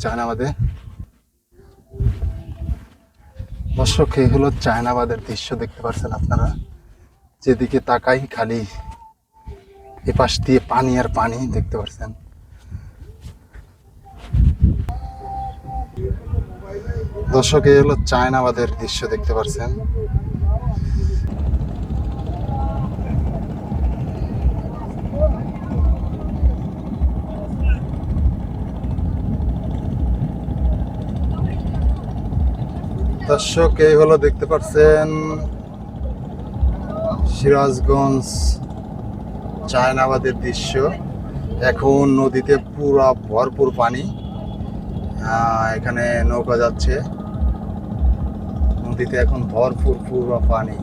চায়নাবাদে। দর্শক, এই হলো চায়নাবাদের দৃশ্য, দেখতে পাচ্ছেন আপনারা। যেদিকে তাকাই খালি এপাশ দিয়ে পানি আর পানি, দেখতে পাচ্ছেন। দর্শক, এই হলো চায়নাবাদের দৃশ্য, দেখতে পাচ্ছেন। দর্শক, এই হলো দেখতে পাচ্ছেন সিরাজগঞ্জ চায়নাবাদের দৃশ্য। এখন নদীতে পুরা ভরপুর পানি। এখানে নৌকা যাচ্ছে, নদীতে এখন ভরপুর পুরো পানি।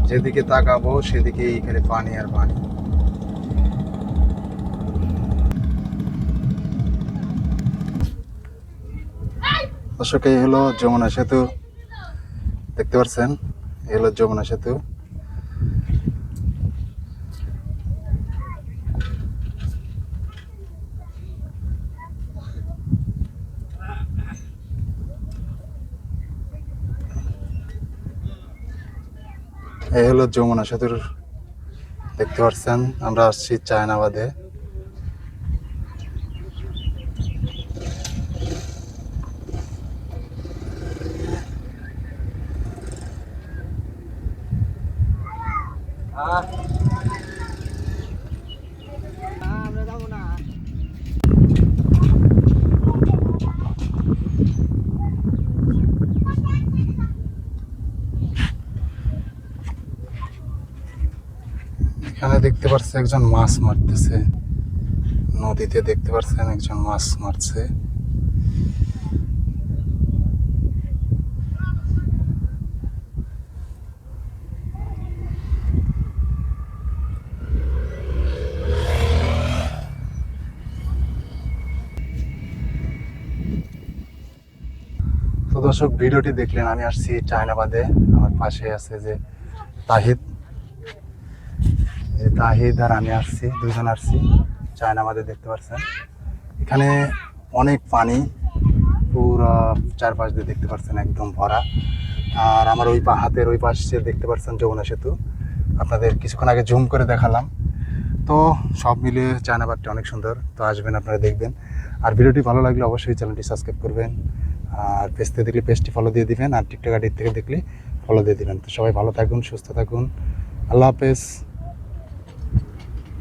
যেদিকে তাকাবো সেদিকে এখানে পানি আর পানি। দর্শক, এই হলো যমুনা সেতু, দেখতে পাচ্ছেন। এই হলো যমুনা সেতু। এই হলো যমুনা সেতুর, দেখতে পাচ্ছেন। আমরা আসছি চায়নাবাদে। এখানে দেখতে পাচ্ছেন একজন মাছ মারতেছে নদীতে, দেখতে পাচ্ছেন একজন মাছ মারছে। তো দর্শক, ভিডিওটি দেখলেন। আমি আসছি চায়নাবাদে। আমার পাশে আছে যে তাহিদ, তাহিদ আর আমি আসছি, দুজন আসছি চায়নাবাদে, দেখতে পাচ্ছেন। এখানে অনেক পানি, পুরো চারপাশ দিয়ে দেখতে পাচ্ছেন একদম ভরা। আর আমার ওই হাতের ওই পাশে দেখতে পাচ্ছেন যমুনা সেতু, আপনাদের কিছুক্ষণ আগে জুম করে দেখালাম। তো সব মিলিয়ে চায়নাবাদটা অনেক সুন্দর। তো আসবেন, আপনারা দেখবেন। আর ভিডিওটি ভালো লাগলে অবশ্যই চ্যানেলটি সাবস্ক্রাইব করবেন। আর পেজ থেকে দেখলে পেজটি ফলো দিয়ে দিবেন, আর টিকটক আইডি থেকে দেখলে ফলো দিয়ে দিবেন। তো সবাই ভালো থাকুন, সুস্থ থাকুন। আল্লাহ হাফেজ।